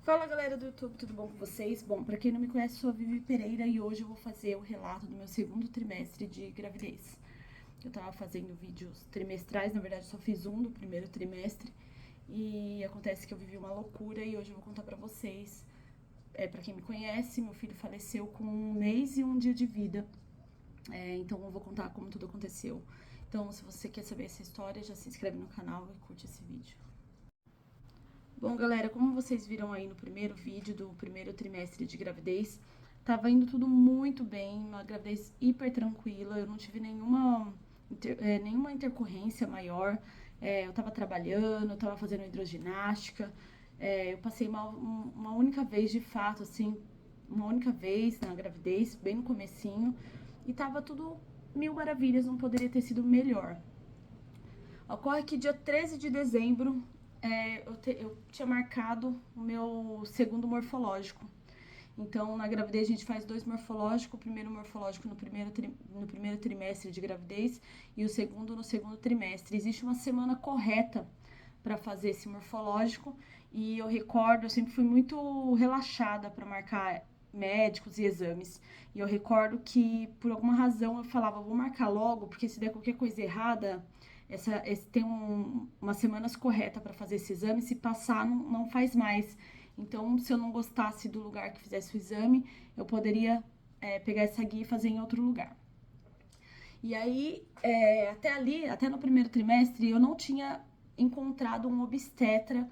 Fala galera do YouTube, tudo bom com vocês? Bom, pra quem não me conhece, sou a Vivi Pereira e hoje eu vou fazer o relato do meu segundo trimestre de gravidez. Eu tava fazendo vídeos trimestrais, na verdade só fiz um do primeiro trimestre e acontece que eu vivi uma loucura e hoje eu vou contar pra vocês. Pra quem me conhece, meu filho faleceu com 1 mês e 1 dia de vida, então eu vou contar como tudo aconteceu. Então, se você quer saber essa história, já se inscreve no canal e curte esse vídeo. Bom, galera, como vocês viram aí no primeiro vídeo do primeiro trimestre de gravidez, tava indo tudo muito bem, uma gravidez hiper tranquila, eu não tive nenhuma intercorrência maior, eu tava trabalhando, eu tava fazendo hidroginástica, eu passei uma única vez de fato, assim, uma única vez na gravidez, bem no comecinho, e tava tudo mil maravilhas, não poderia ter sido melhor. Ocorre que dia 13 de dezembro eu tinha marcado o meu segundo morfológico. Então, na gravidez, a gente faz 2 morfológicos. O primeiro morfológico no primeiro trimestre de gravidez e o segundo no segundo trimestre. Existe uma semana correta para fazer esse morfológico e eu sempre fui muito relaxada para marcar médicos e exames. E eu recordo que, por alguma razão, eu falava, vou marcar logo, porque se der qualquer coisa errada, tem umas semanas corretas para fazer esse exame, se passar, não faz mais. Então, se eu não gostasse do lugar que fizesse o exame, eu poderia pegar essa guia e fazer em outro lugar. E aí, até no primeiro trimestre, eu não tinha encontrado um obstetra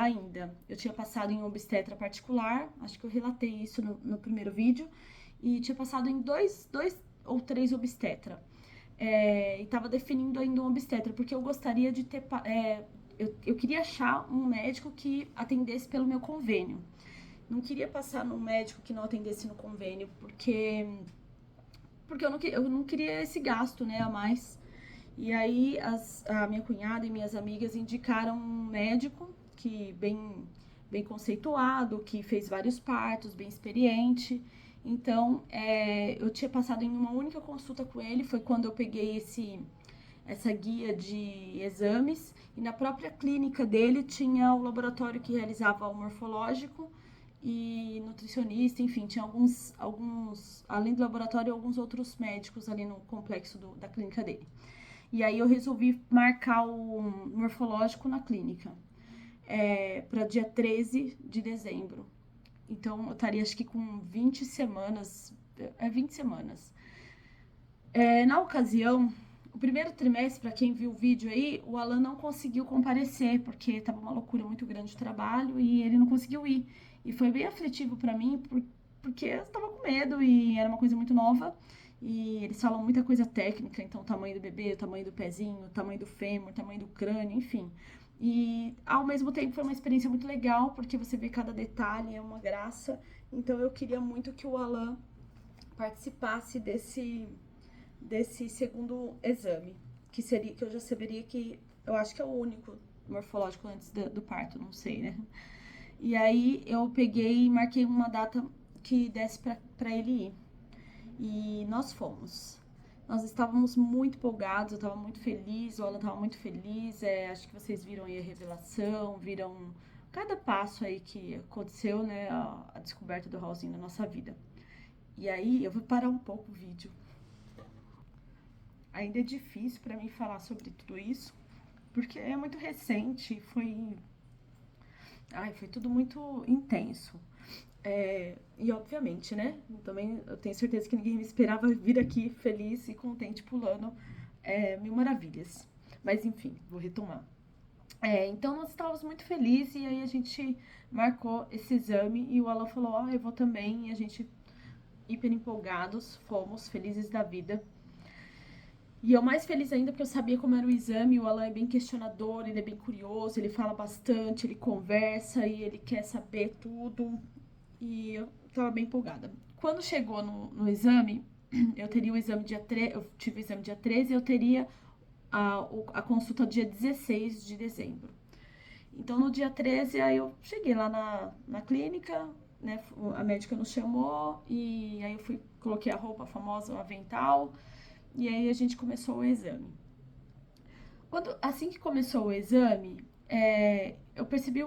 ainda. Eu tinha passado em um obstetra particular, acho que eu relatei isso no primeiro vídeo, e tinha passado em dois ou três obstetra. E estava definindo ainda um obstetra, porque eu gostaria de ter. Eu queria achar um médico que atendesse pelo meu convênio. Não queria passar num médico que não atendesse no convênio, porque eu não queria esse gasto, né, a mais. E aí a minha cunhada e minhas amigas indicaram um médico que bem conceituado, que fez vários partos, bem experiente. Então, eu tinha passado em uma única consulta com ele, foi quando eu peguei essa guia de exames, e na própria clínica dele tinha o laboratório que realizava o morfológico e nutricionista, enfim, tinha além do laboratório, alguns outros médicos ali no complexo da clínica dele. E aí eu resolvi marcar o morfológico na clínica, para dia 13 de dezembro. Então eu estaria acho que com 20 semanas, 20 semanas. Na ocasião, o primeiro trimestre, para quem viu o vídeo aí, o Alan não conseguiu comparecer, porque estava uma loucura muito grande de trabalho e ele não conseguiu ir. E foi bem aflitivo para mim, porque eu estava com medo e era uma coisa muito nova. E eles falam muita coisa técnica, então o tamanho do bebê, o tamanho do pezinho, o tamanho do fêmur, o tamanho do crânio, enfim. E ao mesmo tempo foi uma experiência muito legal, porque você vê cada detalhe, é uma graça. Então eu queria muito que o Alan participasse desse segundo exame, que eu já saberia que eu acho que é o único morfológico antes do parto, não sei, né? E aí eu peguei e marquei uma data que desse para ele ir. E nós fomos. Nós estávamos muito empolgados, eu estava muito feliz, o Alan estava muito feliz. Acho que vocês viram aí a revelação, viram cada passo aí que aconteceu, né? A descoberta do Raulzinho na nossa vida. E aí eu vou parar um pouco o vídeo. Ainda é difícil para mim falar sobre tudo isso, porque é muito recente, foi tudo muito intenso. E obviamente, né? Também eu tenho certeza que ninguém me esperava vir aqui feliz e contente pulando mil maravilhas. Mas enfim, vou retomar. Então nós estávamos muito felizes e aí a gente marcou esse exame e o Alan falou, eu vou também, e a gente hiper empolgados, fomos felizes da vida. E eu mais feliz ainda porque eu sabia como era o exame. O Alan é bem questionador, ele é bem curioso, ele fala bastante, ele conversa e ele quer saber tudo. E eu tava bem empolgada. Quando chegou no exame, eu teria o exame dia 13, eu tive o exame dia 13 e eu teria a consulta dia 16 de dezembro. Então no dia 13 aí eu cheguei lá na clínica, né? A médica nos chamou e aí eu coloquei a roupa famosa, o avental. E aí a gente começou o exame. Assim que começou o exame, eu percebi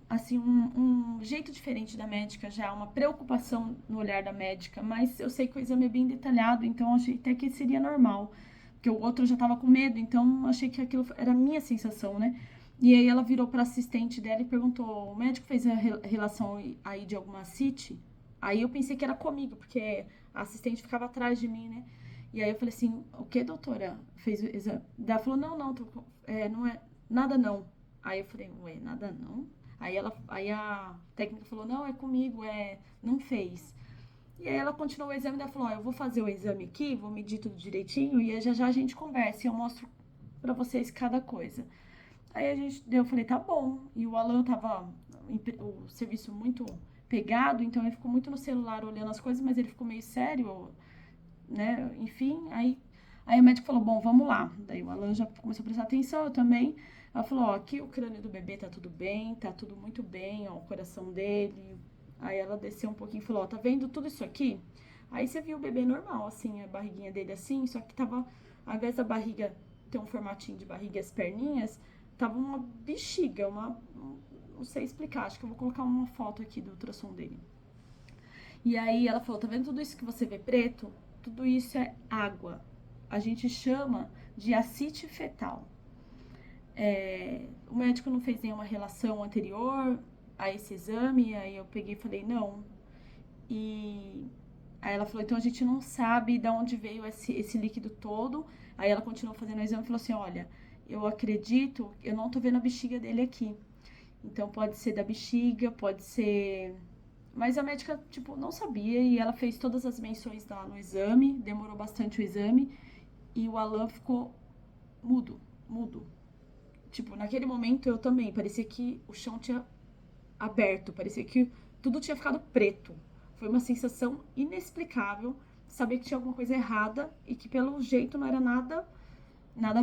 assim, um jeito diferente da médica já, uma preocupação no olhar da médica, mas eu sei que o exame é bem detalhado, então achei até que seria normal, porque o outro já tava com medo, então achei que aquilo era a minha sensação, né? E aí ela virou para assistente dela e perguntou: o médico fez a relação aí de alguma CIT? Aí eu pensei que era comigo, porque a assistente ficava atrás de mim, né? E aí eu falei assim: o que, doutora? Fez o exame? Daí ela falou: não, não é nada não. Aí eu falei: ué, nada não? Aí a técnica falou: não, é comigo, não fez. E aí ela continuou o exame e ela falou: eu vou fazer o exame aqui, vou medir tudo direitinho e já já a gente conversa e eu mostro pra vocês cada coisa. Aí eu falei: tá bom. E o Alan tava o serviço muito pegado, então ele ficou muito no celular olhando as coisas, mas ele ficou meio sério, né? Enfim, aí o médico falou: bom, vamos lá. Daí o Alan já começou a prestar atenção, eu também. Ela falou: ó, aqui o crânio do bebê tá tudo bem, tá tudo muito bem, ó, o coração dele. Aí ela desceu um pouquinho e falou: ó, tá vendo tudo isso aqui? Aí você viu o bebê normal, assim, a barriguinha dele assim, só que tava, ao invés da barriga ter um formatinho de barriga e as perninhas, tava uma bexiga, não sei explicar, acho que eu vou colocar uma foto aqui do ultrassom dele. E aí ela falou: tá vendo tudo isso que você vê preto? Tudo isso é água. A gente chama de ascite fetal. O médico não fez nenhuma relação anterior a esse exame, aí eu peguei e falei: não. E aí ela falou: então a gente não sabe de onde veio esse líquido todo. Aí ela continuou fazendo o exame e falou assim: olha, eu acredito, eu não tô vendo a bexiga dele aqui. Então pode ser da bexiga, pode ser. Mas a médica, tipo, não sabia e ela fez todas as menções lá no exame, demorou bastante o exame e o Alan ficou mudo, mudo. Tipo, naquele momento eu também, parecia que o chão tinha aberto, parecia que tudo tinha ficado preto. Foi uma sensação inexplicável saber que tinha alguma coisa errada e que pelo jeito não era nada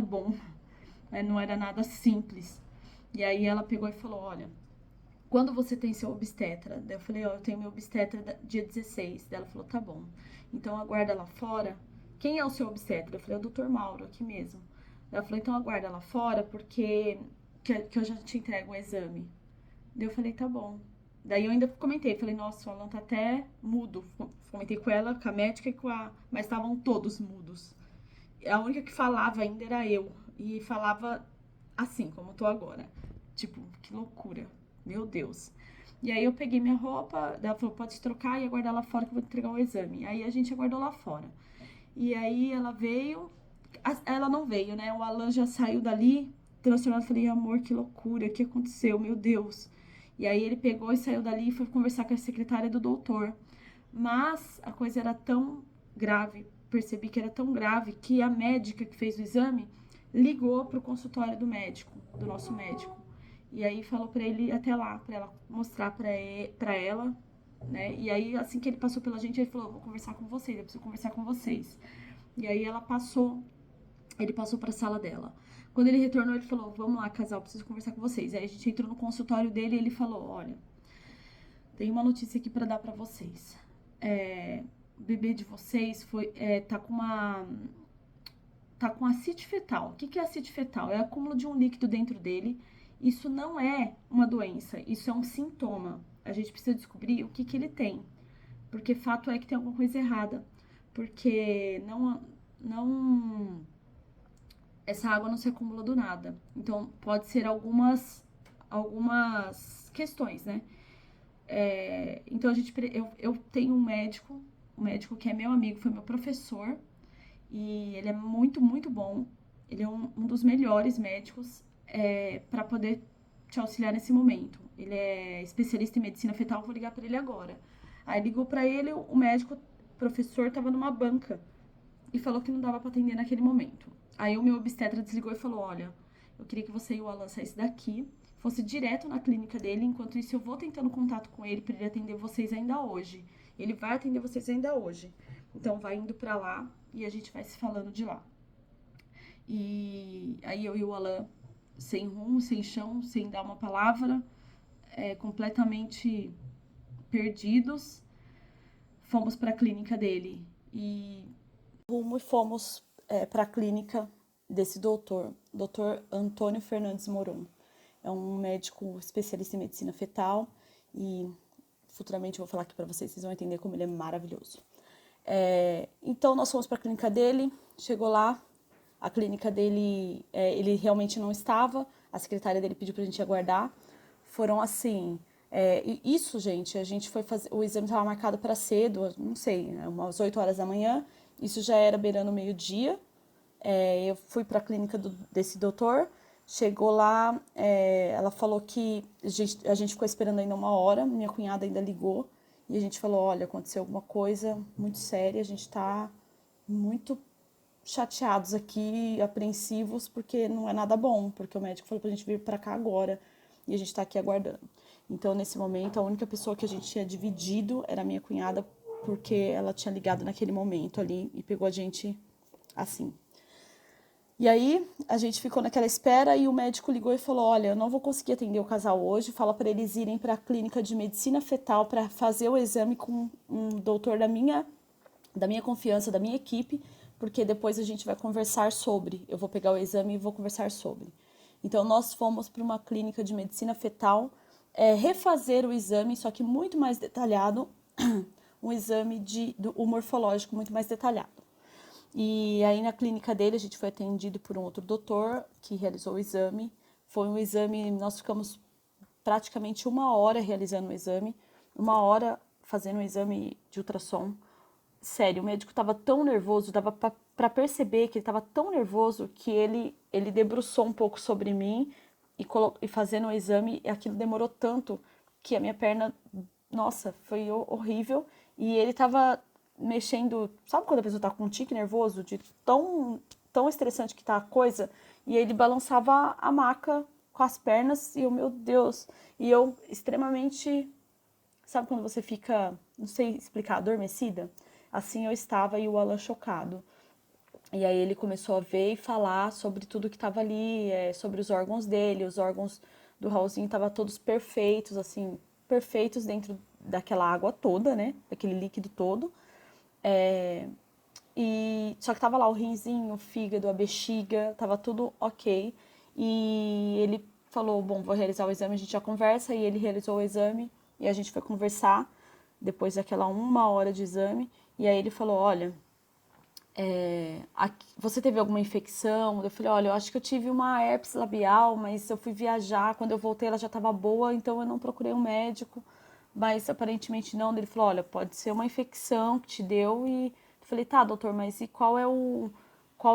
bom, né? Não era nada simples. E aí ela pegou e falou: olha, quando você tem seu obstetra? Daí eu falei: ó, eu tenho meu obstetra dia 16. Daí ela falou: tá bom. Então aguarda lá fora. Quem é o seu obstetra? Eu falei: é o doutor Mauro, aqui mesmo. Daí ela falou: então aguarda lá fora, porque que eu já te entrego o exame. Daí eu falei: tá bom. Daí eu ainda comentei, falei: nossa, o Alan tá até mudo. Comentei com ela, com a médica e com a. Mas estavam todos mudos. A única que falava ainda era eu. E falava assim, como eu tô agora. Tipo, que loucura. Meu Deus. E aí eu peguei minha roupa, ela falou: pode trocar e aguardar lá fora que eu vou entregar o exame. Aí a gente aguardou lá fora. E aí ela veio, ela não veio, né? O Alan já saiu dali, transtornado. Falei: amor, que loucura, o que aconteceu? Meu Deus. E aí ele pegou e saiu dali e foi conversar com a secretária do doutor. Mas a coisa era tão grave, percebi que era tão grave, que a médica que fez o exame ligou pro consultório do médico, do nosso médico. E aí falou pra ele ir até lá, pra ela mostrar pra ela, né? E aí, assim que ele passou pela gente, ele falou: vou conversar com vocês, eu preciso conversar com vocês. E aí ele passou pra sala dela. Quando ele retornou, ele falou: vamos lá, casal, preciso conversar com vocês. Aí a gente entrou no consultório dele e ele falou: olha, tem uma notícia aqui pra dar pra vocês. O bebê de vocês tá com acite fetal. O que é acite fetal? É acúmulo de um líquido dentro dele. Isso não é uma doença, isso é um sintoma. A gente precisa descobrir o que ele tem. Porque fato é que tem alguma coisa errada. Porque essa água não se acumula do nada. Então, pode ser algumas questões, né? Então, eu tenho um médico que é meu amigo, foi meu professor, e ele é muito, muito bom. Ele é um dos melhores médicos para poder te auxiliar nesse momento. Ele é especialista em medicina fetal, vou ligar para ele agora. Aí ligou para ele, o médico, professor, estava numa banca e falou que não dava para atender naquele momento. Aí o meu obstetra desligou e falou: olha, eu queria que você e o Alan saíssem daqui, fosse direto na clínica dele, enquanto isso eu vou tentando contato com ele para ele atender vocês ainda hoje. Ele vai atender vocês ainda hoje. Então vai indo para lá e a gente vai se falando de lá. E aí eu e o Alan, sem rumo, sem chão, sem dar uma palavra, completamente perdidos, fomos para a clínica dele. E rumo e fomos para a clínica desse doutor Antônio Fernandes Moron. é um médico especialista em medicina fetal e futuramente eu vou falar aqui para vocês, vocês vão entender como ele é maravilhoso. Então nós fomos para a clínica dele, chegou lá, a clínica dele, ele realmente não estava, a secretária dele pediu pra gente aguardar. Foram assim, isso, gente, a gente foi fazer, o exame estava marcado para cedo, não sei, né, umas 8 horas da manhã, isso já era beirando meio-dia. Eu fui para a clínica desse doutor, chegou lá, ela falou que a gente ficou esperando ainda 1 hora, minha cunhada ainda ligou, e a gente falou, olha, aconteceu alguma coisa muito séria, a gente tá muito chateados aqui, apreensivos, porque não é nada bom, porque o médico falou pra gente vir pra cá agora e a gente tá aqui aguardando. Então, nesse momento, a única pessoa que a gente tinha dividido era a minha cunhada, porque ela tinha ligado naquele momento ali e pegou a gente assim. E aí, a gente ficou naquela espera e o médico ligou e falou, olha, eu não vou conseguir atender o casal hoje, fala para eles irem para a clínica de medicina fetal para fazer o exame com um doutor da minha confiança, da minha equipe, porque depois a gente vai conversar sobre. Eu vou pegar o exame e vou conversar sobre. Então, nós fomos para uma clínica de medicina fetal refazer o exame, só que muito mais detalhado, um exame do morfológico muito mais detalhado. E aí, na clínica dele, a gente foi atendido por um outro doutor que realizou o exame. Foi um exame, nós ficamos praticamente 1 hora realizando o exame, 1 hora fazendo um exame de ultrassom. Sério, o médico estava tão nervoso, dava para perceber que ele estava tão nervoso que ele debruçou um pouco sobre mim e fazendo o exame, e aquilo demorou tanto que a minha perna, nossa, foi horrível. E ele estava mexendo, sabe quando a pessoa tá com um tique nervoso, de tão estressante que tá a coisa? E ele balançava a maca com as pernas e eu, meu Deus, e eu extremamente, sabe quando você fica, não sei explicar, adormecida? Assim eu estava e o Alan chocado. E aí ele começou a ver e falar sobre tudo que estava ali, sobre os órgãos dele, os órgãos do Raulzinho estavam todos perfeitos, assim, perfeitos dentro daquela água toda, né? Daquele líquido todo. E só que tava lá o rinzinho, o fígado, a bexiga, tava tudo ok. E ele falou, bom, vou realizar o exame, a gente já conversa. E ele realizou o exame e a gente foi conversar depois daquela 1 hora de exame. E aí ele falou, olha, você teve alguma infecção? Eu falei, olha, eu acho que eu tive uma herpes labial, mas eu fui viajar, quando eu voltei ela já estava boa, então eu não procurei um médico, mas aparentemente não. Ele falou, olha, pode ser uma infecção que te deu. E eu falei, tá, doutor, mas e qual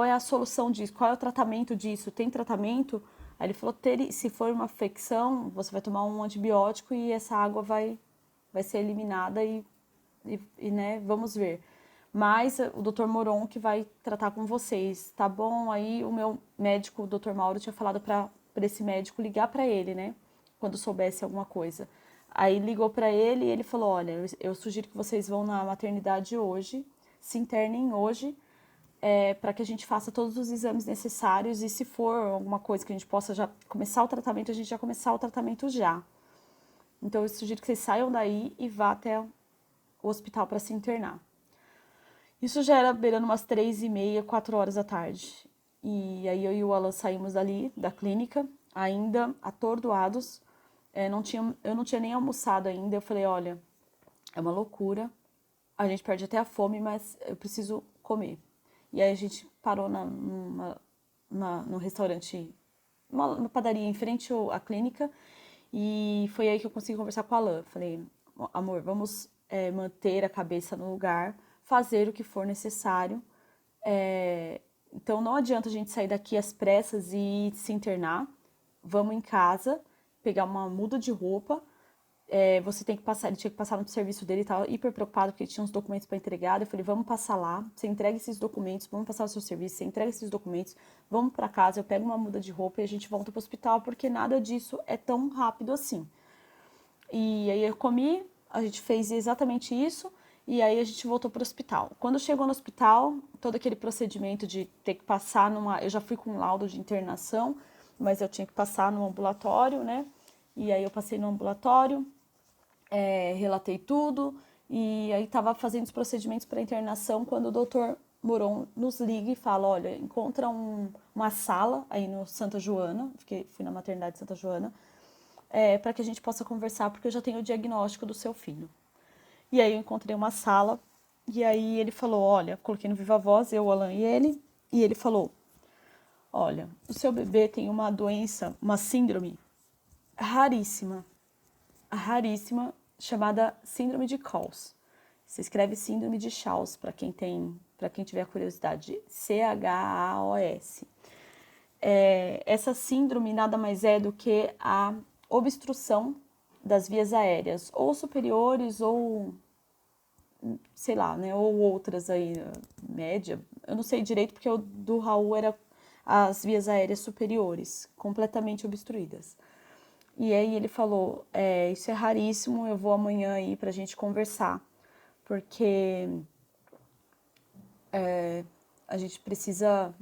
é a solução disso? Qual é o tratamento disso? Tem tratamento? Aí ele falou, se for uma infecção, você vai tomar um antibiótico e essa água vai ser eliminada né, vamos ver. Mas o Dr. Moron que vai tratar com vocês, tá bom? Aí o meu médico, o Dr. Mauro, tinha falado para esse médico ligar para ele, né? Quando soubesse alguma coisa. Aí ligou para ele e ele falou, olha, eu sugiro que vocês vão na maternidade hoje, se internem hoje, para que a gente faça todos os exames necessários e se for alguma coisa que a gente possa já começar o tratamento, a gente já começar o tratamento já. Então eu sugiro que vocês saiam daí e vá até o hospital para se internar. Isso já era beirando umas 3h30, 4 horas da tarde. E aí eu e o Alan saímos dali, da clínica, ainda atordoados. Eu não tinha nem almoçado ainda. Eu falei, olha, é uma loucura. A gente perde até a fome, mas eu preciso comer. E aí a gente parou num restaurante, uma padaria em frente à clínica. E foi aí que eu consegui conversar com o Alan. Falei, amor, vamos manter a cabeça no lugar, fazer o que for necessário. Então não adianta a gente sair daqui às pressas e se internar. Vamos em casa, pegar uma muda de roupa. Você tem que passar, ele tinha que passar no serviço dele, estava hiper preocupado porque ele tinha uns documentos para entregar. Eu falei, vamos passar lá, você entrega esses documentos, vamos passar o seu serviço, você entrega esses documentos, vamos para casa, eu pego uma muda de roupa e a gente volta para o hospital, porque nada disso é tão rápido assim. E aí eu comi, a gente fez exatamente isso, e aí a gente voltou para o hospital. Quando chegou no hospital, todo aquele procedimento de ter que passar eu já fui com um laudo de internação, mas eu tinha que passar no ambulatório, né? E aí eu passei no ambulatório, relatei tudo, e aí estava fazendo os procedimentos para internação quando o doutor Moron nos liga e fala, olha, encontra um uma sala aí no Santa Joana, fui na maternidade Santa Joana, para que a gente possa conversar, porque eu já tenho o diagnóstico do seu filho. E aí eu encontrei uma sala, e aí ele falou, olha, coloquei no Viva Voz, eu, o Alan e ele falou, olha, o seu bebê tem uma doença, uma síndrome raríssima, chamada síndrome de Chaus. Se escreve síndrome de Chaus, para quem tiver curiosidade, CHAOS. Essa síndrome nada mais é do que a obstrução das vias aéreas, ou superiores, ou sei lá, né, ou outras aí, média, eu não sei direito, porque o do Raul era as vias aéreas superiores, completamente obstruídas. E aí ele falou, isso é raríssimo, eu vou amanhã aí pra gente conversar, porque a gente precisa,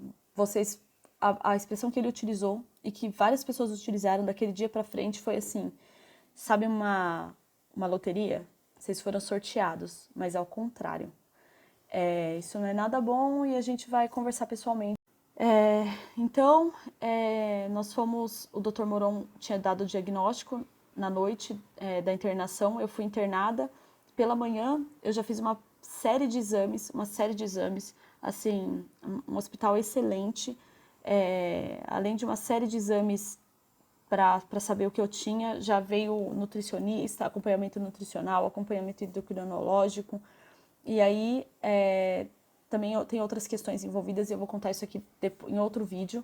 a expressão que ele utilizou e que várias pessoas utilizaram daquele dia pra frente foi assim, sabe uma loteria? Vocês foram sorteados, mas ao contrário. Isso não é nada bom e a gente vai conversar pessoalmente. Então, nós fomos, o Dr. Moron tinha dado o diagnóstico na noite da internação, eu fui internada, pela manhã eu já fiz uma série de exames, assim, um hospital excelente, além de uma série de exames para saber o que eu tinha, já veio nutricionista, acompanhamento nutricional, acompanhamento endocrinológico, e aí também tem outras questões envolvidas, e eu vou contar isso aqui em outro vídeo,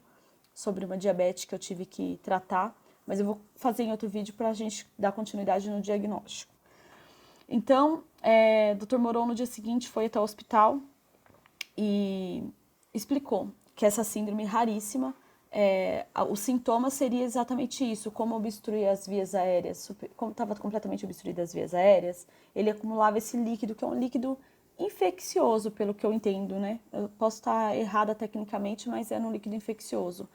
sobre uma diabetes que eu tive que tratar, mas eu vou fazer em outro vídeo para a gente dar continuidade no diagnóstico. Então, Dr. Moron no dia seguinte foi até o hospital e explicou que essa síndrome raríssima, o sintoma seria exatamente isso, como obstruir as vias aéreas, como estava completamente obstruídas as vias aéreas, ele acumulava esse líquido, que é um líquido infeccioso, pelo que eu entendo, né? Eu posso estar errada tecnicamente, mas era um líquido infeccioso.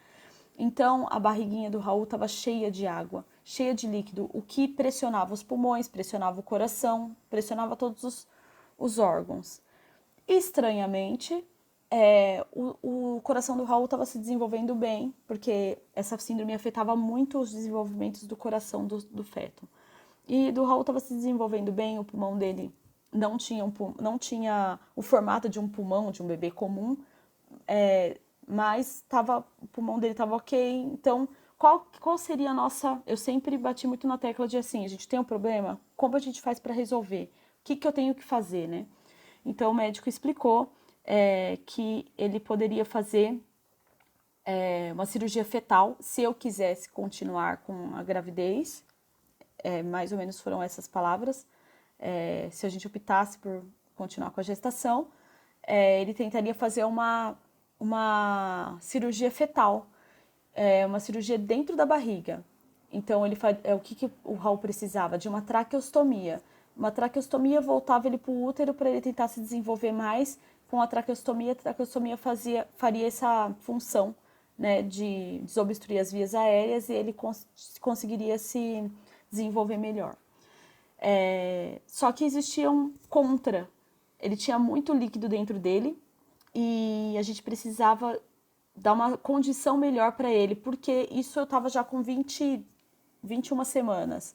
Então, a barriguinha do Raul estava cheia de água, cheia de líquido, o que pressionava os pulmões, pressionava o coração, pressionava todos os órgãos. Estranhamente, o coração do Raul estava se desenvolvendo bem, porque essa síndrome afetava muito os desenvolvimentos do coração do feto. E do Raul estava se desenvolvendo bem, o pulmão dele não tinha o formato de um pulmão de um bebê comum, mas o pulmão dele estava ok. Então, qual seria a nossa... Eu sempre bati muito na tecla de assim, a gente tem um problema, como a gente faz para resolver? O que eu tenho que fazer, né? Então, o médico explicou que ele poderia fazer uma cirurgia fetal se eu quisesse continuar com a gravidez, mais ou menos foram essas palavras, se a gente optasse por continuar com a gestação, ele tentaria fazer uma cirurgia fetal, uma cirurgia dentro da barriga. Então, o que o Raul precisava? De uma traqueostomia. Uma traqueostomia voltava ele para o útero para ele tentar se desenvolver mais. Com a traqueostomia faria essa função, né, de desobstruir as vias aéreas e ele conseguiria se desenvolver melhor. Só que existia um contra. Ele tinha muito líquido dentro dele e a gente precisava dar uma condição melhor para ele, porque isso eu estava já com 21 semanas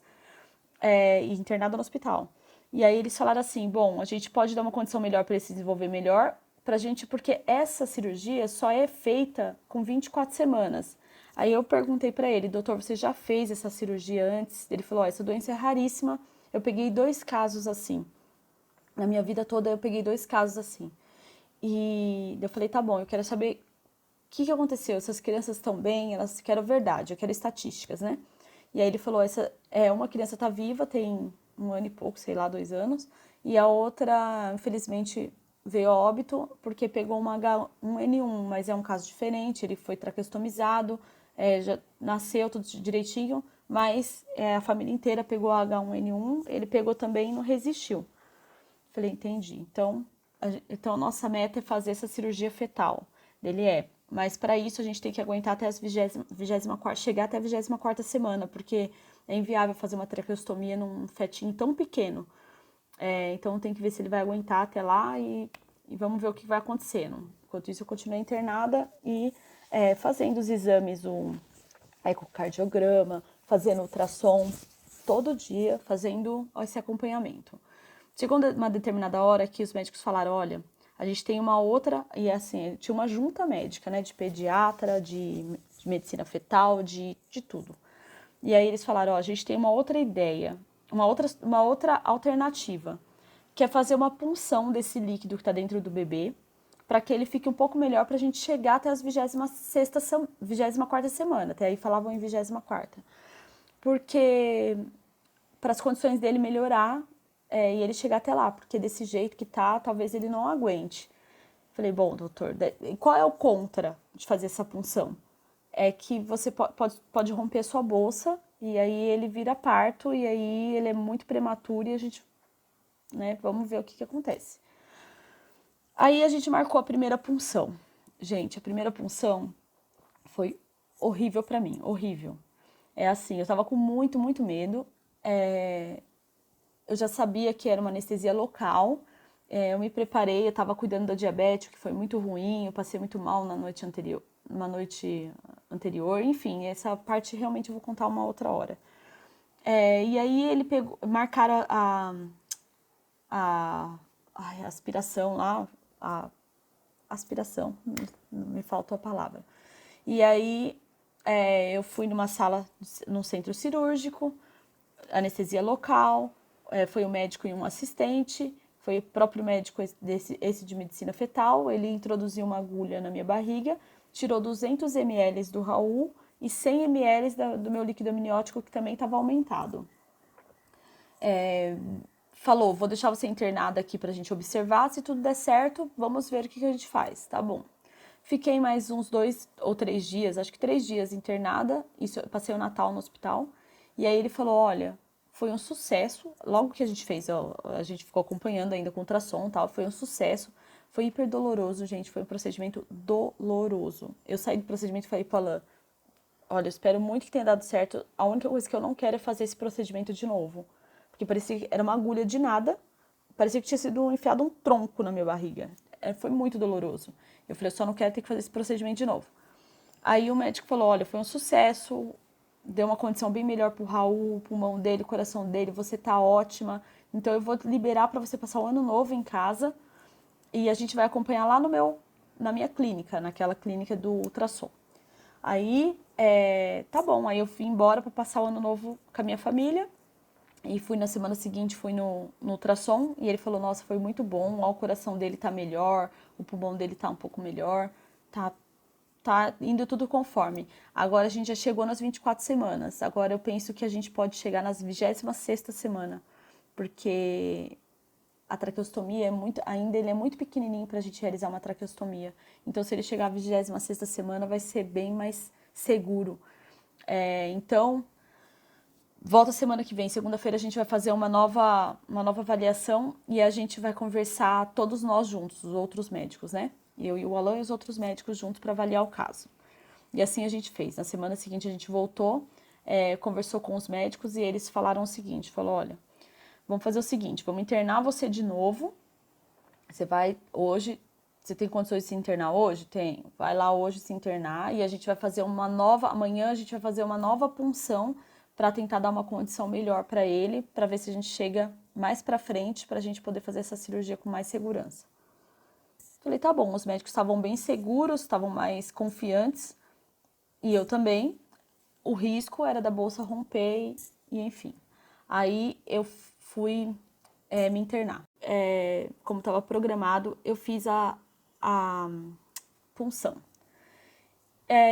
internada no hospital. E aí eles falaram assim, bom, a gente pode dar uma condição melhor para ele se desenvolver melhor, pra gente, porque essa cirurgia só é feita com 24 semanas. Aí eu perguntei para ele, doutor, você já fez essa cirurgia antes? Ele falou, essa doença é raríssima, eu peguei 2 casos assim. Na minha vida toda eu peguei 2 casos assim. E eu falei, tá bom, eu quero saber o que aconteceu, essas crianças estão bem, elas querem verdade, eu quero estatísticas, né? E aí ele falou, uma criança tá viva, tem 1 ano e pouco, sei lá, 2 anos, e a outra, infelizmente, veio a óbito porque pegou uma H1N1, mas é um caso diferente, ele foi traqueostomizado, já nasceu tudo direitinho, mas a família inteira pegou a H1N1, ele pegou também e não resistiu. Falei, entendi. Então, a nossa meta é fazer essa cirurgia fetal. Mas para isso a gente tem que aguentar até chegar até a 24ª semana, porque é inviável fazer uma traqueostomia num fetinho tão pequeno. Então tem que ver se ele vai aguentar até lá e vamos ver o que vai acontecendo. Enquanto isso eu continuei internada e fazendo os exames, o ecocardiograma, fazendo ultrassom, todo dia, fazendo esse acompanhamento. Chegou uma determinada hora que os médicos falaram, olha, a gente tem uma outra, e assim, tinha uma junta médica, né, de pediatra, de medicina fetal, de tudo. E aí eles falaram, ó, a gente tem uma outra ideia, uma outra alternativa, que é fazer uma punção desse líquido que está dentro do bebê, para que ele fique um pouco melhor para a gente chegar até as 24ª semana, até aí falavam em 24ª. Porque para as condições dele melhorar e ele chegar até lá, porque desse jeito que tá, talvez ele não aguente. Falei, bom, doutor, qual é o contra de fazer essa punção? É que você pode romper a sua bolsa e aí ele vira parto e aí ele é muito prematuro e a gente, né, vamos ver o que acontece. Aí a gente marcou a primeira punção. Gente, a primeira punção foi horrível pra mim, horrível. É assim, eu tava com muito, muito medo. Eu já sabia que era uma anestesia local. Eu me preparei, eu tava cuidando da diabetes, que foi muito ruim, eu passei muito mal na noite anterior, enfim, essa parte realmente eu vou contar uma outra hora. E aí ele marcaram a aspiração lá, a aspiração, me faltou a palavra. E aí eu fui numa sala, num centro cirúrgico, anestesia local, foi um médico e um assistente, foi o próprio médico esse de medicina fetal, ele introduziu uma agulha na minha barriga, tirou 200 ml do Raul e 100 ml do meu líquido amniótico que também estava aumentado. Falou, vou deixar você internada aqui pra gente observar, se tudo der certo, vamos ver o que a gente faz, tá bom. Fiquei mais uns 2 ou 3 dias, acho que 3 dias internada, isso, eu passei o Natal no hospital, e aí ele falou, olha, foi um sucesso, logo que a gente fez, a gente ficou acompanhando ainda com ultrassom e tal, foi um sucesso, foi hiper doloroso, gente, foi um procedimento doloroso. Eu saí do procedimento e falei pro Alain, olha, eu espero muito que tenha dado certo, a única coisa que eu não quero é fazer esse procedimento de novo. Porque parecia que era uma agulha de nada, parecia que tinha sido enfiado um tronco na minha barriga. Foi muito doloroso. Eu falei, eu só não quero ter que fazer esse procedimento de novo. Aí o médico falou, olha, foi um sucesso, deu uma condição bem melhor pro Raul, o pulmão dele, o coração dele, você tá ótima, então eu vou liberar para você passar o ano novo em casa e a gente vai acompanhar lá na minha clínica, naquela clínica do ultrassom. Aí, tá bom, aí eu fui embora para passar o ano novo com a minha família. E fui na semana seguinte, fui no ultrassom e ele falou, nossa, foi muito bom, ó, o coração dele tá melhor, o pulmão dele tá um pouco melhor, tá indo tudo conforme. Agora a gente já chegou nas 24 semanas, agora eu penso que a gente pode chegar nas 26ª semana, porque a traqueostomia ainda ele é muito pequenininho pra gente realizar uma traqueostomia. Então se ele chegar à 26ª semana vai ser bem mais seguro. Então volta semana que vem, segunda-feira a gente vai fazer uma nova avaliação e a gente vai conversar todos nós juntos, os outros médicos, né? Eu e o Alain e os outros médicos juntos para avaliar o caso. E assim a gente fez. Na semana seguinte a gente voltou, conversou com os médicos e eles falaram o seguinte, falou, olha, vamos fazer o seguinte, vamos internar você de novo, você vai hoje, você tem condições de se internar hoje? Tem. Vai lá hoje se internar e a gente vai fazer amanhã a gente vai fazer uma nova punção para tentar dar uma condição melhor para ele, para ver se a gente chega mais para frente, para a gente poder fazer essa cirurgia com mais segurança. Falei, tá bom, os médicos estavam bem seguros, estavam mais confiantes, e eu também. O risco era da bolsa romper e enfim. Aí eu fui me internar. Como estava programado, eu fiz a punção.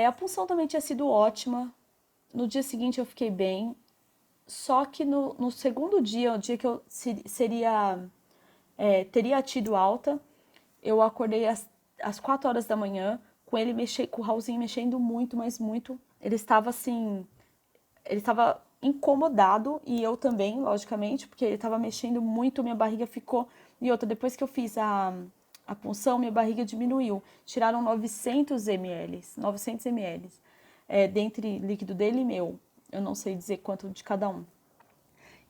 A punção também tinha sido ótima. No dia seguinte eu fiquei bem. Só que no segundo dia, o dia que eu teria tido alta, eu acordei às 4 horas da manhã, com o Raulzinho mexendo muito, mas muito. Ele estava assim, ele estava incomodado e eu também, logicamente, porque ele estava mexendo muito, minha barriga ficou... E outra, depois que eu fiz a punção, minha barriga diminuiu. Tiraram 900 ml, dentre líquido dele e meu. Eu não sei dizer quanto de cada um.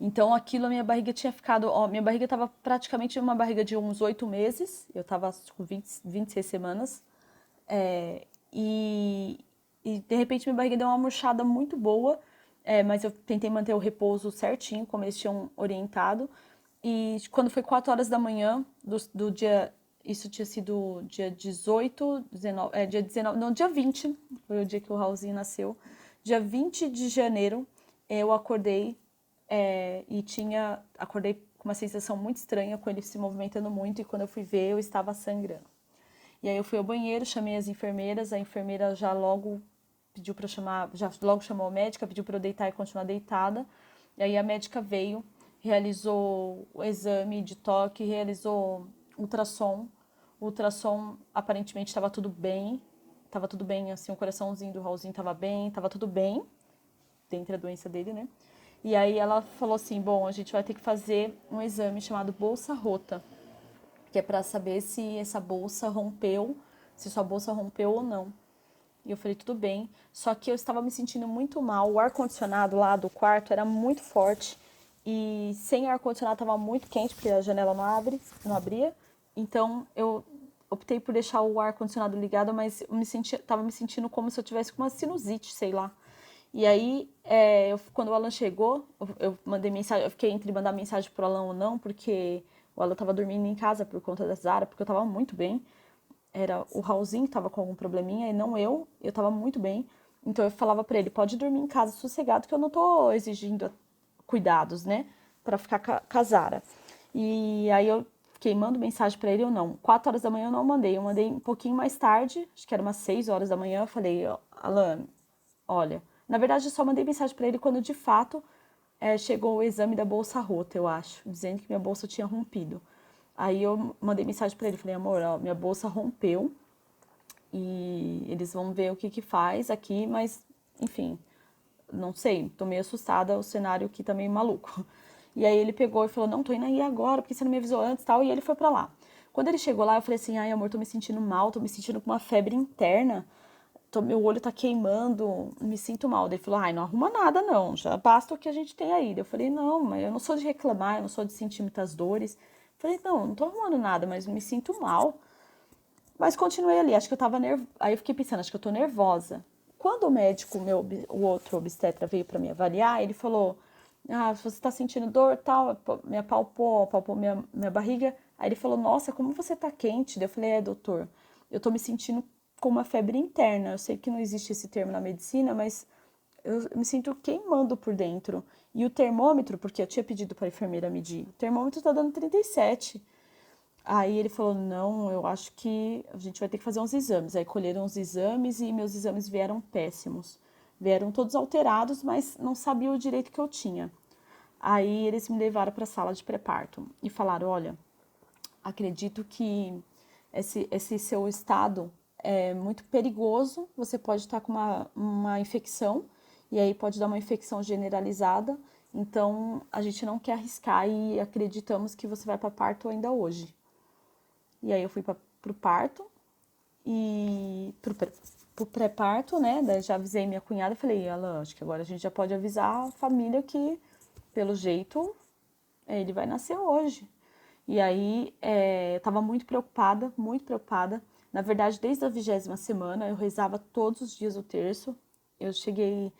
Então, aquilo, a minha barriga tinha ficado... minha barriga estava praticamente uma barriga de uns 8 meses. Eu estava com 26 semanas. e de repente minha barriga deu uma murchada muito boa, mas eu tentei manter o repouso certinho, como eles tinham orientado. E quando foi 4 horas da manhã do dia, isso tinha sido dia 18, 19, dia 19, não, dia 20, foi o dia que o Raulzinho nasceu. Dia 20 de janeiro, eu acordei acordei com uma sensação muito estranha, com ele se movimentando muito, e quando eu fui ver, eu estava sangrando. E aí eu fui ao banheiro, chamei as enfermeiras, a enfermeira já logo pediu para chamar, já logo chamou a médica, pediu para eu deitar e continuar deitada. E aí a médica veio, realizou o exame de toque, realizou ultrassom. O ultrassom aparentemente estava tudo bem, assim, o coraçãozinho do Raulzinho estava bem, estava tudo bem, dentre a doença dele, né? E aí ela falou assim, bom, a gente vai ter que fazer um exame chamado bolsa rota, que é para saber se essa bolsa rompeu, se sua bolsa rompeu ou não. E eu falei, tudo bem. Só que eu estava me sentindo muito mal. O ar-condicionado lá do quarto era muito forte. E sem ar-condicionado estava muito quente, porque a janela não abria. Então eu optei por deixar o ar-condicionado ligado, mas eu estava me sentindo como se eu tivesse com uma sinusite, sei lá. E aí, quando o Alan chegou, eu mandei mensagem, eu fiquei entre mandar mensagem pro Alan ou não, porque o Alan estava dormindo em casa por conta da Zara, porque eu estava muito bem. Era o Raulzinho que estava com algum probleminha e não eu estava muito bem. Então eu falava para ele, pode dormir em casa sossegado, que eu não tô exigindo cuidados, né, para ficar com a Zara. E aí eu fiquei, mando mensagem para ele ou não. 4 horas da manhã eu não mandei, eu mandei um pouquinho mais tarde, acho que era umas 6 horas da manhã, eu falei, Alan, olha, na verdade eu só mandei mensagem para ele quando de fato chegou o exame da bolsa rota, eu acho, dizendo que minha bolsa tinha rompido. Aí eu mandei mensagem para ele, falei, amor, ó, minha bolsa rompeu e eles vão ver o que que faz aqui, mas enfim, não sei, tô meio assustada, o cenário aqui tá meio maluco. E aí ele pegou e falou, não, tô indo aí agora, porque você não me avisou antes e tal, e ele foi pra lá. Quando ele chegou lá, eu falei assim, ai amor, tô me sentindo mal, tô me sentindo com uma febre interna, meu olho tá queimando, me sinto mal. Daí ele falou, ai, não arruma nada não, já basta o que a gente tem aí. Daí eu falei, não, mas eu não sou de reclamar, eu não sou de sentir muitas dores. Eu falei, não tô arrumando nada, mas me sinto mal. Mas continuei ali, acho que eu tava nervosa. Aí eu fiquei pensando, acho que eu tô nervosa. Quando o médico, o outro obstetra, veio para me avaliar, ele falou: ah, você tá sentindo dor tal? Me apalpou minha barriga. Aí ele falou: nossa, como você tá quente? Daí eu falei: doutor, eu tô me sentindo com uma febre interna. Eu sei que não existe esse termo na medicina, mas eu me sinto queimando por dentro. E o termômetro, porque eu tinha pedido para a enfermeira medir, o termômetro tá dando 37. Aí ele falou, não, eu acho que a gente vai ter que fazer uns exames. Aí colheram os exames e meus exames vieram péssimos. Vieram todos alterados, mas não sabia o direito que eu tinha. Aí eles me levaram para a sala de pré-parto e falaram, olha, acredito que esse seu estado é muito perigoso, você pode estar com uma infecção, e aí pode dar uma infecção generalizada, então a gente não quer arriscar e acreditamos que você vai para parto ainda hoje. E aí eu fui pro parto e pro pré-parto, né? Daí já avisei minha cunhada e falei, ela, acho que agora a gente já pode avisar a família que, pelo jeito, ele vai nascer hoje. E aí eu tava muito preocupada, muito preocupada. Na verdade, desde a 20ª semana, eu rezava todos os dias o terço. Eu cheguei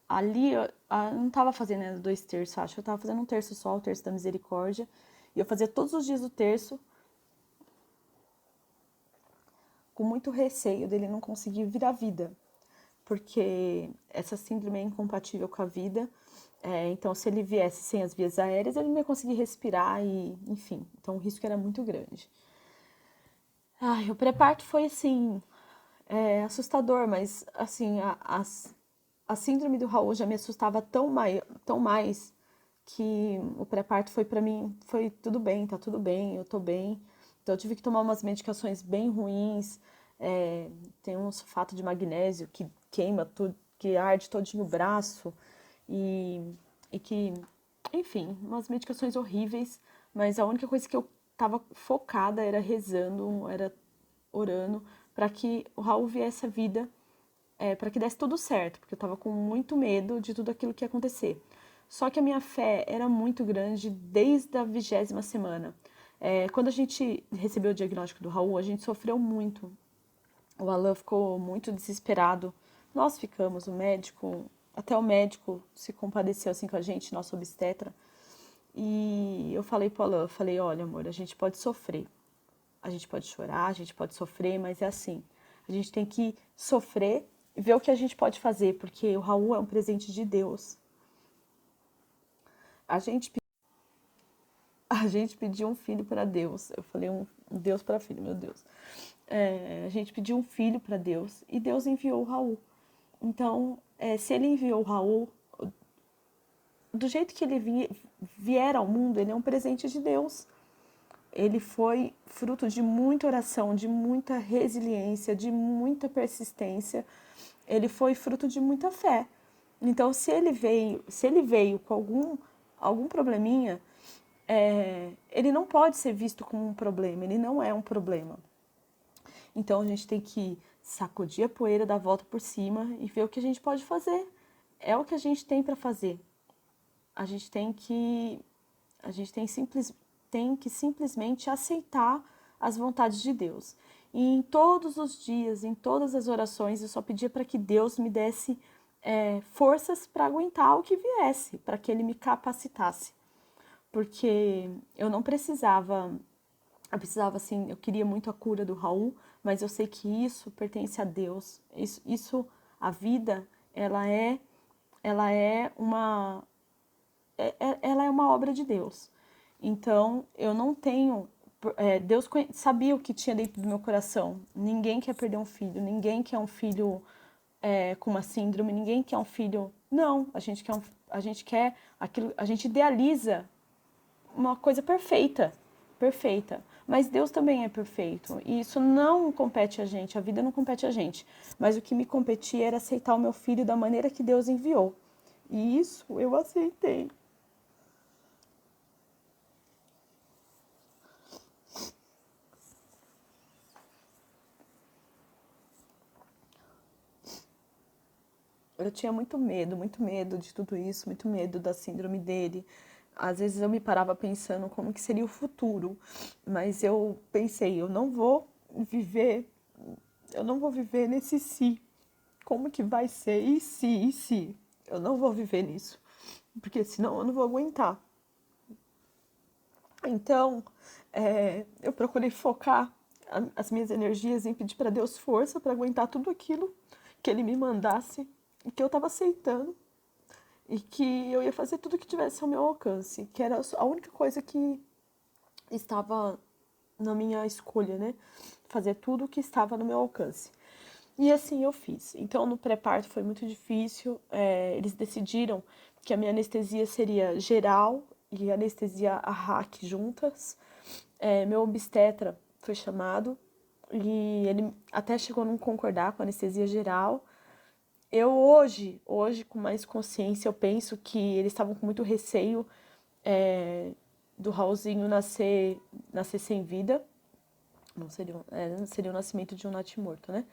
ali, eu não tava fazendo 2 terços, acho. Eu tava fazendo um terço só, o terço da misericórdia. E eu fazia todos os dias o terço, com muito receio dele não conseguir vir à vida, porque essa síndrome é incompatível com a vida. Então, se ele viesse sem as vias aéreas, ele não ia conseguir respirar e, enfim, então o risco era muito grande. Ai, o pré-parto foi, assim, assustador, mas, assim, a síndrome do Raul já me assustava tão mais que o pré-parto foi para mim, foi tudo bem, tá tudo bem, eu tô bem. Então eu tive que tomar umas medicações bem ruins, tem um sulfato de magnésio que queima tudo, que arde todinho o braço e que, enfim, umas medicações horríveis, mas a única coisa que eu tava focada era rezando, era orando para que o Raul viesse à vida, para que desse tudo certo, porque eu tava com muito medo de tudo aquilo que ia acontecer. Só que a minha fé era muito grande desde a 20ª semana. Quando a gente recebeu o diagnóstico do Raul, a gente sofreu muito. O Alan ficou muito desesperado. Nós ficamos, até o médico se compadeceu assim com a gente, nosso obstetra. E eu falei pro Alan, falei, olha, amor, a gente pode sofrer. A gente pode chorar, a gente pode sofrer, mas é assim. A gente tem que sofrer e ver o que a gente pode fazer, porque o Raul é um presente de Deus. A gente, a gente pediu um filho para Deus. Eu falei um Deus para filho, meu Deus. A gente pediu um filho para Deus e Deus enviou o Raul. Então, se ele enviou o Raul, do jeito que ele vier ao mundo, ele é um presente de Deus. Ele foi fruto de muita oração, de muita resiliência, de muita persistência. Ele foi fruto de muita fé. Então, se ele veio com algum probleminha, ele não pode ser visto como um problema, ele não é um problema. Então, a gente tem que sacudir a poeira, dar a volta por cima e ver o que a gente pode fazer. É o que a gente tem para fazer. A gente tem que simplesmente aceitar as vontades de Deus. E em todos os dias, em todas as orações, eu só pedia para que Deus me desse forças para aguentar o que viesse, para que Ele me capacitasse. Porque eu não precisava, assim, eu queria muito a cura do Raul, mas eu sei que isso pertence a Deus. A vida, ela é uma obra de Deus. Então, eu não tenho... Deus sabia o que tinha dentro do meu coração. Ninguém quer perder um filho, ninguém quer um filho com uma síndrome, ninguém quer um filho... Não, a gente quer aquilo, a gente idealiza uma coisa perfeita, perfeita. Mas Deus também é perfeito. E isso não compete a gente, a vida não compete a gente. Mas o que me competia era aceitar o meu filho da maneira que Deus enviou. E isso eu aceitei. Eu tinha muito medo de tudo isso, muito medo da síndrome dele. Às vezes eu me parava pensando como que seria o futuro, mas eu pensei, viver, eu não vou viver nesse si. Como que vai ser? E se, e se? Eu não vou viver nisso, porque senão eu não vou aguentar. Então, eu procurei focar as minhas energias em pedir para Deus força para aguentar tudo aquilo que Ele me mandasse e que eu estava aceitando e que eu ia fazer tudo que tivesse ao meu alcance, que era a única coisa que estava na minha escolha, né? Fazer tudo o que estava no meu alcance. E assim eu fiz. Então, no pré-parto foi muito difícil. Eles decidiram que a minha anestesia seria geral e anestesia a RAC juntas. Meu obstetra foi chamado e ele até chegou a não concordar com a anestesia geral. Eu hoje com mais consciência, eu penso que eles estavam com muito receio do Raulzinho nascer sem vida. Não seria o nascimento de um natimorto, né?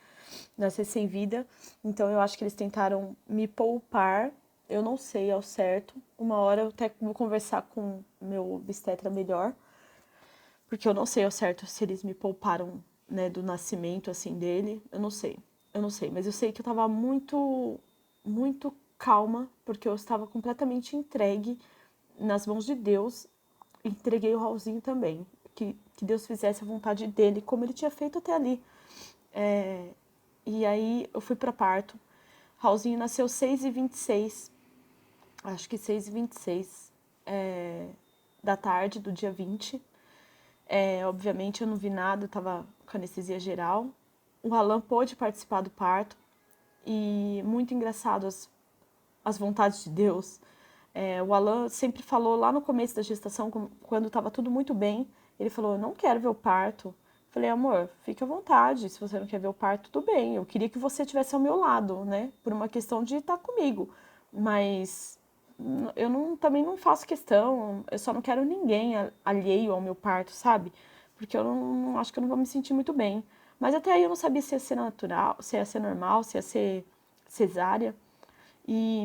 Nascer sem vida. Então eu acho que eles tentaram me poupar. Eu não sei ao certo. Uma hora eu até vou conversar com o meu obstetra melhor, porque eu não sei ao certo se eles me pouparam, né, do nascimento assim dele. Eu não sei. Mas eu sei que eu tava muito, muito calma, porque eu estava completamente entregue nas mãos de Deus. Entreguei o Raulzinho também. Que Deus fizesse a vontade dele, como ele tinha feito até ali. E aí eu fui para parto. Raulzinho nasceu 6h26, acho que 6h26 da tarde do dia 20. Obviamente eu não vi nada, eu tava com anestesia geral. O Alan pôde participar do parto e muito engraçado as vontades de Deus. O Alan sempre falou lá no começo da gestação, quando estava tudo muito bem, ele falou, eu não quero ver o parto. Falei, amor, fique à vontade, se você não quer ver o parto, tudo bem. Eu queria que você estivesse ao meu lado, né? Por uma questão de estar comigo. Mas também não faço questão, eu só não quero ninguém alheio ao meu parto, sabe? Porque eu não acho que eu não vou me sentir muito bem. Mas até aí eu não sabia se ia ser natural, se ia ser normal, se ia ser cesárea. E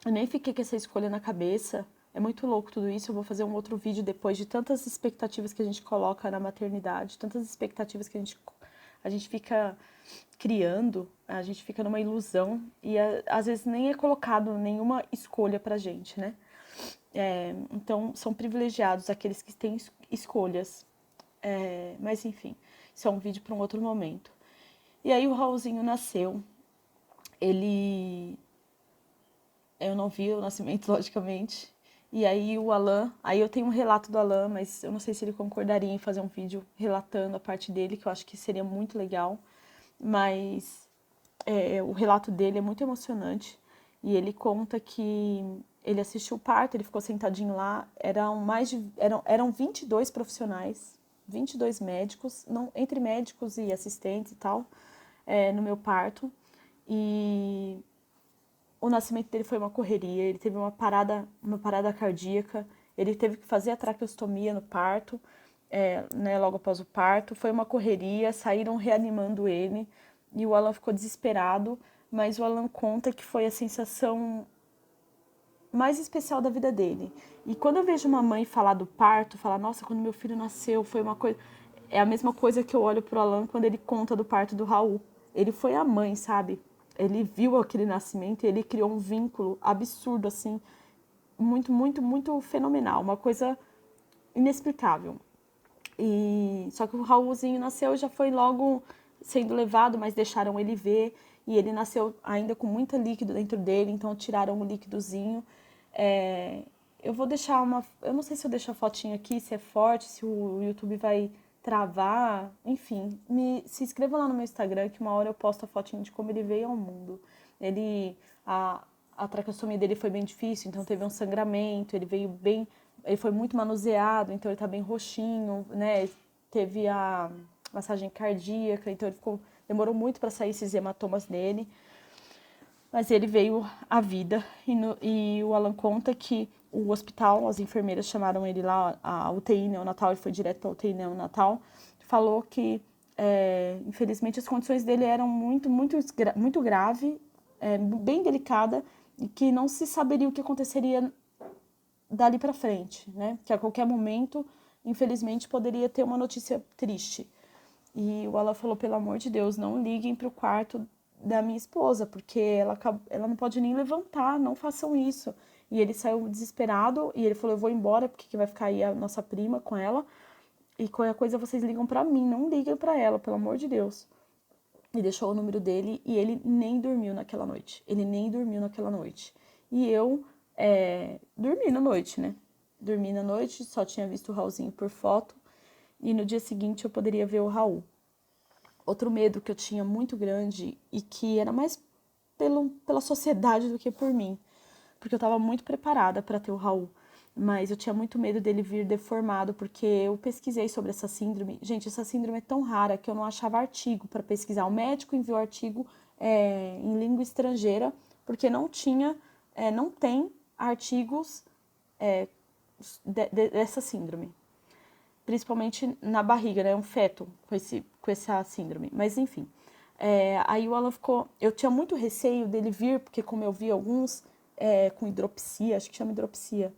eu nem fiquei com essa escolha na cabeça. É muito louco tudo isso. Eu vou fazer um outro vídeo depois de tantas expectativas que a gente coloca na maternidade, tantas expectativas que a gente a gente fica criando, a gente fica numa ilusão e às vezes nem é colocado nenhuma escolha pra gente, né? Então, são privilegiados aqueles que têm escolhas. Mas, enfim, isso é um vídeo para um outro momento. E aí o Raulzinho nasceu. Eu não vi o nascimento, logicamente. E aí o Alan, aí eu tenho um relato do Alan, mas eu não sei se ele concordaria em fazer um vídeo relatando a parte dele, que eu acho que seria muito legal. Mas o relato dele é muito emocionante. E ele conta que ele assistiu o parto, ele ficou sentadinho lá. Eram 22 profissionais, 22 médicos, não, entre médicos e assistentes e tal, no meu parto. E o nascimento dele foi uma correria, ele teve uma parada cardíaca, ele teve que fazer a traqueostomia no parto, né, logo após o parto. Foi uma correria, saíram reanimando ele e o Alan ficou desesperado, mas o Alan conta que foi a sensação mais especial da vida dele. E quando eu vejo uma mãe falar do parto, falar, nossa, quando meu filho nasceu, foi uma coisa... É a mesma coisa que eu olho pro Alan quando ele conta do parto do Raul. Ele foi a mãe, sabe? Ele viu aquele nascimento e ele criou um vínculo absurdo, assim, muito, muito, muito fenomenal. Uma coisa inexplicável. E só que o Raulzinho nasceu e já foi logo sendo levado, mas deixaram ele ver. E ele nasceu ainda com muito líquido dentro dele, então tiraram o líquidozinho. Eu vou deixar uma... Eu não sei se eu deixo a fotinha aqui, se é forte, se o YouTube vai travar. Enfim, se inscreva lá no meu Instagram, que uma hora eu posto a fotinha de como ele veio ao mundo. Ele... A traqueostomia dele foi bem difícil, então teve um sangramento, ele veio bem... Ele foi muito manuseado, então ele tá bem roxinho, né? Teve a massagem cardíaca, então ele demorou muito para sair esses hematomas dele. Mas ele veio à vida e o Alan conta que o hospital, as enfermeiras chamaram ele lá, a UTI neonatal, ele foi direto para a UTI neonatal, falou que, infelizmente, as condições dele eram muito grave, bem delicada, e que não se saberia o que aconteceria dali para frente, né? Que a qualquer momento, infelizmente, poderia ter uma notícia triste. E o Alan falou, pelo amor de Deus, não liguem para o quarto da minha esposa, porque ela não pode nem levantar, não façam isso. E ele saiu desesperado e ele falou, eu vou embora, porque vai ficar aí a nossa prima com ela. E qualquer coisa vocês ligam para mim, não liguem para ela, pelo amor de Deus. E deixou o número dele e ele nem dormiu naquela noite. Ele nem dormiu naquela noite. E eu dormi na noite, né? Dormi na noite, só tinha visto o Raulzinho por foto. E no dia seguinte eu poderia ver o Raul. Outro medo que eu tinha muito grande e que era mais pela sociedade do que por mim, porque eu estava muito preparada para ter o Raul, mas eu tinha muito medo dele vir deformado, porque eu pesquisei sobre essa síndrome. Gente, essa síndrome é tão rara que eu não achava artigo para pesquisar. O médico enviou artigo em língua estrangeira, porque não tem artigos dessa síndrome. Principalmente na barriga, né? Um feto com essa síndrome. Mas, enfim. Aí o Alan ficou... Eu tinha muito receio dele vir, porque como eu vi alguns com hidropsia, acho que chama hidropsia.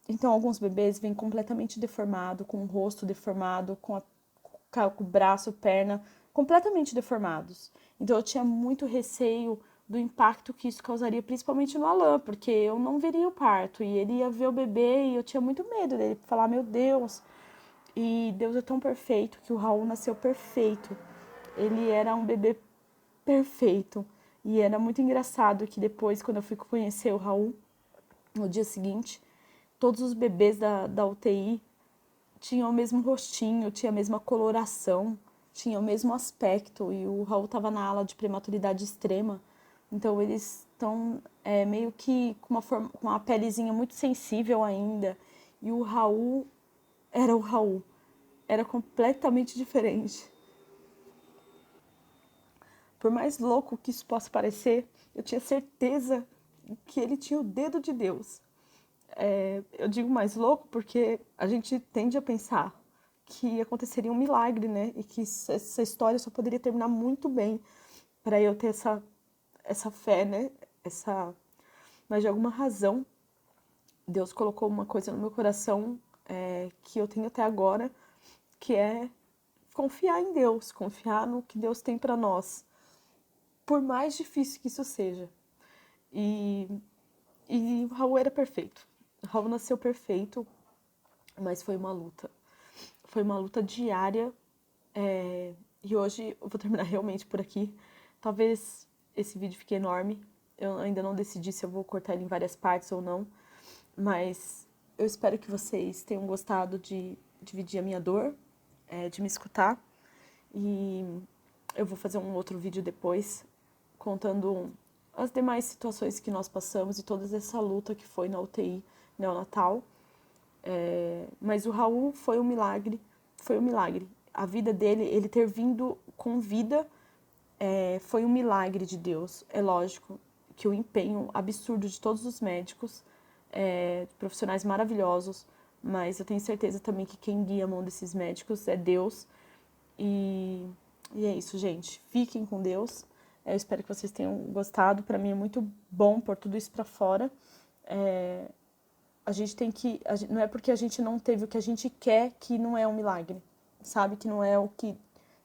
Então, alguns bebês vêm completamente deformado, com o rosto deformado, com o braço, perna, completamente deformados. Então, eu tinha muito receio do impacto que isso causaria, principalmente no Alan, porque eu não veria o parto, e ele ia ver o bebê, e eu tinha muito medo dele falar, meu Deus... E Deus é tão perfeito que o Raul nasceu perfeito. Ele era um bebê perfeito. E era muito engraçado que depois, quando eu fui conhecer o Raul, no dia seguinte, todos os bebês da UTI tinham o mesmo rostinho, tinha a mesma coloração, tinha o mesmo aspecto. E o Raul estava na ala de prematuridade extrema. Então eles estão meio que com uma pelezinha muito sensível ainda. E o Raul era o Raul. Era completamente diferente. Por mais louco que isso possa parecer, eu tinha certeza que ele tinha o dedo de Deus. Eu digo mais louco porque a gente tende a pensar que aconteceria um milagre, né? E que essa história só poderia terminar muito bem para eu ter essa fé, né? Mas de alguma razão, Deus colocou uma coisa no meu coração que eu tenho até agora, que é confiar em Deus, confiar no que Deus tem para nós, por mais difícil que isso seja. E o Raul era perfeito. O Raul nasceu perfeito, mas foi uma luta. Foi uma luta diária. E hoje eu vou terminar realmente por aqui. Talvez esse vídeo fique enorme. Eu ainda não decidi se eu vou cortar ele em várias partes ou não. Mas eu espero que vocês tenham gostado de dividir a minha dor, de me escutar. E eu vou fazer um outro vídeo depois, contando as demais situações que nós passamos e toda essa luta que foi na UTI neonatal. Mas o Raul foi um milagre, foi um milagre. A vida dele, ele ter vindo com vida, foi um milagre de Deus. É lógico que o empenho absurdo de todos os médicos, profissionais maravilhosos, mas eu tenho certeza também que quem guia a mão desses médicos é Deus. E é isso, gente. Fiquem com Deus. Eu espero que vocês tenham gostado. Para mim é muito bom pôr tudo isso para fora. A gente tem que... não é porque a gente não teve o que a gente quer que não é um milagre. Sabe? Que não é o que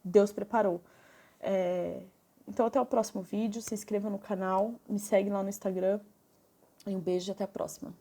Deus preparou. Então, até o próximo vídeo. Se inscreva no canal. Me segue lá no Instagram. E um beijo e até a próxima.